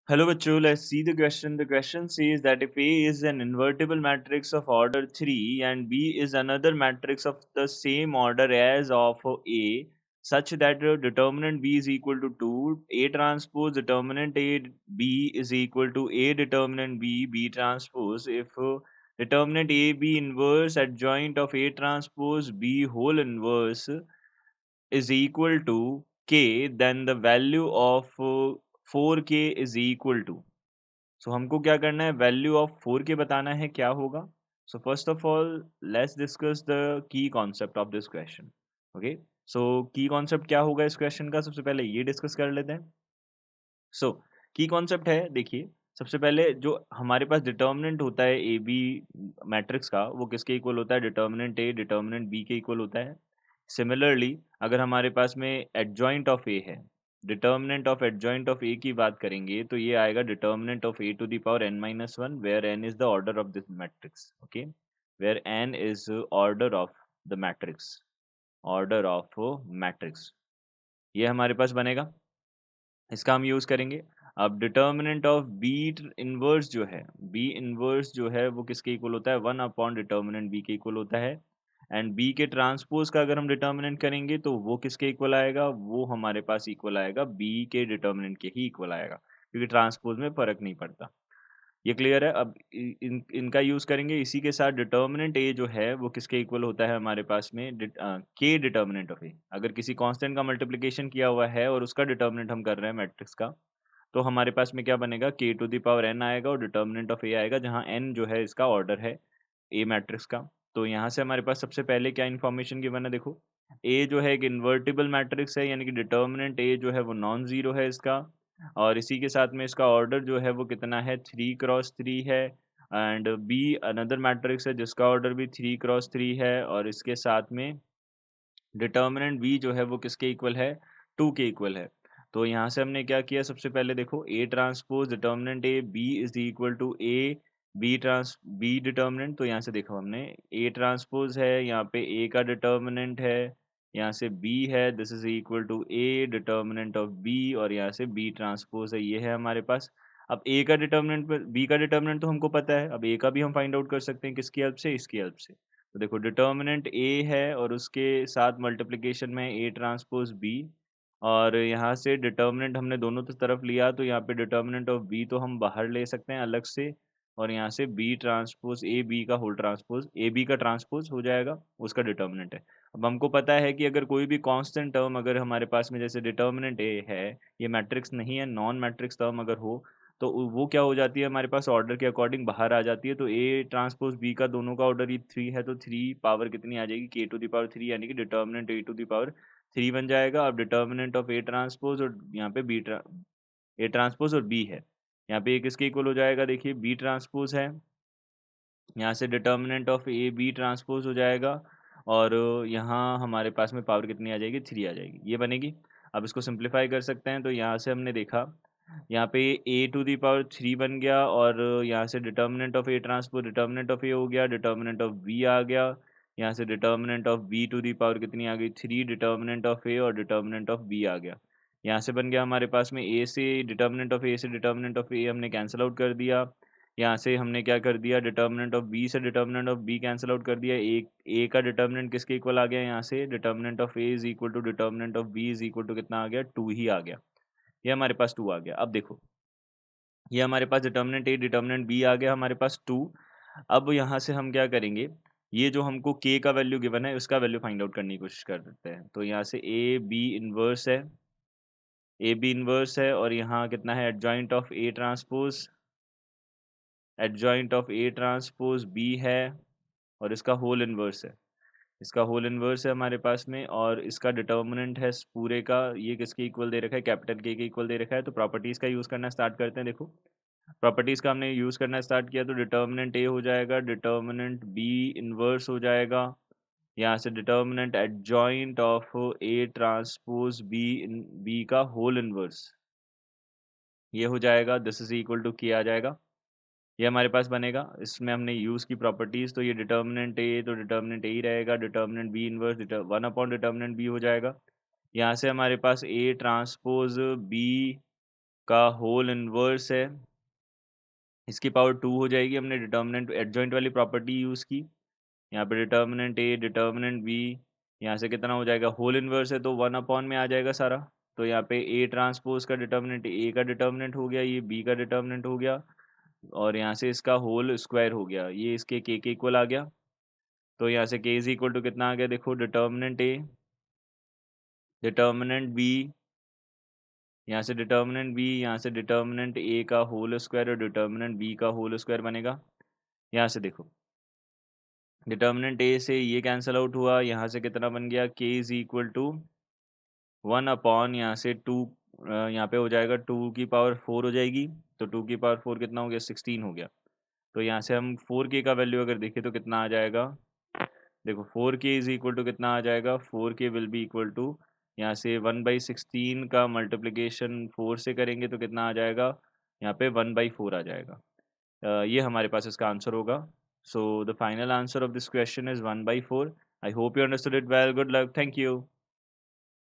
Hello, bachcho. Let's see the question. The question says that if A is an invertible matrix of order 3 and B is another matrix of the same order as of A, such that determinant B is equal to 2, A transpose determinant A B is equal to A determinant B B transpose. If determinant A B inverse adjoint of A transpose B whole inverse is equal to K, then the value of 4K is equal to, सो हमको क्या करना है, value of 4 के बताना है क्या होगा. So first of all let's discuss the key concept of this question. Okay, so key concept क्या होगा इस क्वेश्चन का, सबसे पहले ये डिस्कस कर लेते हैं. सो की कॉन्सेप्ट है, देखिए, सबसे पहले जो हमारे पास डिटर्मिनेंट होता है ए बी मैट्रिक्स का, वो किसके इक्वल होता है, डिटर्मिनेंट ए डिटर्मिनेंट बी के इक्वल होता है. सिमिलरली अगर हमारे पास में एडजॉइंट ऑफ ए है, determinant of adjoint of A की बात करेंगे तो ये आएगा determinant of A to the power N minus one, where N is the order of this matrix. Okay, where N is order of the matrix, order of matrix, ये हमारे पास बनेगा. इसका हम यूज़ करेंगे. अब डिटर्मिनेंट ऑफ बी इनवर्स जो है, B inverse जो है वो किसके इक्वल होता है, वन अपॉन डिटर्मिनेंट बी के इक्वल होता है. एंड बी के ट्रांसपोज का अगर हम डिटर्मिनेंट करेंगे तो वो किसके इक्वल आएगा, वो हमारे पास इक्वल आएगा बी के डिटर्मिनेंट के ही इक्वल आएगा, क्योंकि ट्रांसपोज में फर्क नहीं पड़ता. ये क्लियर है. अब इनका यूज़ करेंगे इसी के साथ. डिटर्मिनेंट ए जो है वो किसके इक्वल होता है हमारे पास में, के डिटर्मिनेंट ऑफ ए. अगर किसी कांस्टेंट का मल्टीप्लिकेशन किया हुआ है और उसका डिटर्मिनेंट हम कर रहे हैं मैट्रिक्स का, तो हमारे पास में क्या बनेगा, के टू द पावर एन आएगा और डिटर्मिनेंट ऑफ ए आएगा, जहाँ एन जो है इसका ऑर्डर है ए मैट्रिक्स का. तो यहाँ से हमारे पास सबसे पहले क्या इन्फॉर्मेशन गिवन है, देखो, ए जो है एक इन्वर्टिबल मैट्रिक्स है, यानी कि डिटर्मिनेंट ए जो है वो नॉन जीरो है इसका. और इसी के साथ में इसका ऑर्डर जो है वो कितना है, 3 क्रॉस 3 है. एंड बी अनदर मैट्रिक्स है जिसका ऑर्डर भी 3 क्रॉस 3 है, और इसके साथ में डिटर्मिनेंट बी जो है वो किसके इक्वल है, 2 के इक्वल है. तो यहाँ से हमने क्या किया, सबसे पहले देखो, A transpose determinant A B is equal to A B determinant. तो यहाँ से देखो हमने ए ट्रांसपोज है, यहाँ पे ए का डिटर्मिनेंट है, यहाँ से बी है, this is equal to A determinant of B, और यहाँ से बी ट्रांसपोज है, ये है हमारे पास. अब ए का डिटर्मिनेंट, बी का डिटर्मिनेंट तो हमको पता है, अब ए का भी हम फाइंड आउट कर सकते हैं, किसकी हेल्प से, इसकी हेल्प से. तो देखो, डिटर्मिनेंट ए है और उसके साथ मल्टीप्लिकेशन में ए ट्रांसपोज बी, और यहाँ से डिटर्मिनेंट हमने दोनों तरफ लिया, तो यहाँ पे डिटर्मिनेंट ऑफ बी तो हम बाहर ले सकते हैं अलग से, और यहाँ से बी ट्रांसपोज ए बी का होल ट्रांसपोज ए बी का ट्रांसपोज हो जाएगा, उसका डिटर्मिनेंट है. अब हमको पता है कि अगर कोई भी कांस्टेंट टर्म अगर हमारे पास में, जैसे डिटर्मिनेंट ए है, ये मैट्रिक्स नहीं है, नॉन मैट्रिक्स टर्म अगर हो, तो वो क्या हो जाती है हमारे पास, ऑर्डर के अकॉर्डिंग बाहर आ जाती है. तो ए ट्रांसपोज बी का दोनों का ऑर्डर ही 3 है, तो 3 पावर कितनी आ जाएगी, के टू द पावर 3, यानी कि determinant A to the power 3 बन जाएगा. अब डिटर्मिनेंट ऑफ ए ट्रांसपोज और यहाँ पे ए ट्रांसपोज और बी है, यहाँ पे ए किसके इक्वल हो जाएगा, देखिए बी ट्रांसपोज है, यहाँ से determinant of A B transpose हो जाएगा, और यहाँ हमारे पास में पावर कितनी आ जाएगी, 3 आ जाएगी, ये बनेगी. अब इसको सिंप्लीफाई कर सकते हैं, तो यहाँ से हमने देखा, यहाँ पे ए टू दी पावर 3 बन गया, और यहाँ से determinant of A transpose determinant of A हो गया, डिटर्मिनेंट ऑफ बी आ गया, यहाँ से determinant of B to the power कितनी आ गई, 3 डिटर्मिनेंट ऑफ ए और डिटर्मिनेंट ऑफ बी आ गया. यहाँ से बन गया हमारे पास में ए से डिटर्मिनेंट ऑफ ए से डिटर्मिनेंट ऑफ ए हमने कैंसिल आउट कर दिया. यहाँ से हमने क्या कर दिया, डिटर्मिनेंट ऑफ बी से determinant of B cancel out कर दिया. ए का डिटर्मिनेंट किसके इक्वल आ गया, यहाँ से determinant of A is equal to determinant of B is equal to कितना आ गया, 2 ही आ गया. ये हमारे पास 2 आ गया. अब देखो, ये हमारे पास डिटर्मिनेंट ए डिटर्मिनेंट बी आ गया हमारे पास 2. अब यहाँ से हम क्या करेंगे, ये जो हमको के का वैल्यू गिवन है उसका वैल्यू फाइंड आउट करने की कोशिश करते हैं. तो यहाँ से ए बी इनवर्स है, और यहाँ कितना है, adjoint of A transpose B है, और इसका होल इनवर्स है, इसका होल इनवर्स है हमारे पास में, और इसका डिटर्मिनेंट है पूरे का, ये किसके इक्वल दे रखा है, कैपिटल के इक्वल दे रखा है. तो प्रॉपर्टीज का यूज़ करना स्टार्ट करते हैं. देखो, प्रॉपर्टीज का हमने यूज़ करना स्टार्ट किया, तो डिटर्मिनेंट ए हो जाएगा, डिटर्मिनेंट बी इनवर्स हो जाएगा, यहाँ से determinant adjoint of A transpose B का होल इनवर्स, ये हो जाएगा, दिस इज इक्वल टू के आ जाएगा. ये हमारे पास बनेगा. इसमें हमने यूज़ की प्रॉपर्टीज़, तो ये डिटर्मिनेंट ए तो डिटर्मिनेंट ए ही रहेगा, determinant B inverse one upon determinant B हो जाएगा. यहाँ से हमारे पास ए ट्रांसपोज बी का होल इनवर्स है, इसकी पावर 2 हो जाएगी। हमने डिटर्मिनेंट एडजॉइंट वाली प्रॉपर्टी यूज़ की। यहाँ पे डिटर्मिनेंट ए डिटर्मिनेंट बी, यहाँ से कितना हो जाएगा, होल इनवर्स है तो 1 अपॉन में आ जाएगा सारा। तो यहाँ पे ए ट्रांसपोज का डिटर्मिनेंट ए का डिटर्मिनेंट हो गया, ये बी का डिटर्मिनेंट हो गया, और यहाँ से इसका होल स्क्वायर हो गया, ये इसके के इक्वल आ गया। तो यहाँ से के इज इक्वल टू कितना आ गया, देखो डिटर्मिनेंट ए डिटर्मिनेंट बी, यहाँ से डिटर्मिनेंट बी, यहाँ से डिटर्मिनेंट ए का होल स्क्वायर और डिटर्मिनेंट बी का होल स्क्वायर बनेगा। यहाँ से देखो डिटर्मिनेंट ए से ये कैंसिल आउट हुआ, यहाँ से कितना बन गया, के इज इक्वल टू 1 अपॉन यहाँ से 2, यहाँ पे हो जाएगा 2 की पावर 4 हो जाएगी। तो 2 की पावर 4 कितना हो गया, 16 हो गया। तो यहाँ से हम 4k का वैल्यू अगर देखें तो कितना आ जाएगा, देखो 4k इज इक्वल टू कितना आ जाएगा, 4k will be equal to, यहाँ से 1/16 का मल्टीप्लिकेशन 4 से करेंगे तो कितना आ जाएगा, यहाँ पे 1/4 आ जाएगा। ये हमारे पास इसका आंसर होगा। So the final answer of this question is 1/4। I hope you understood it well. Good luck, thank you.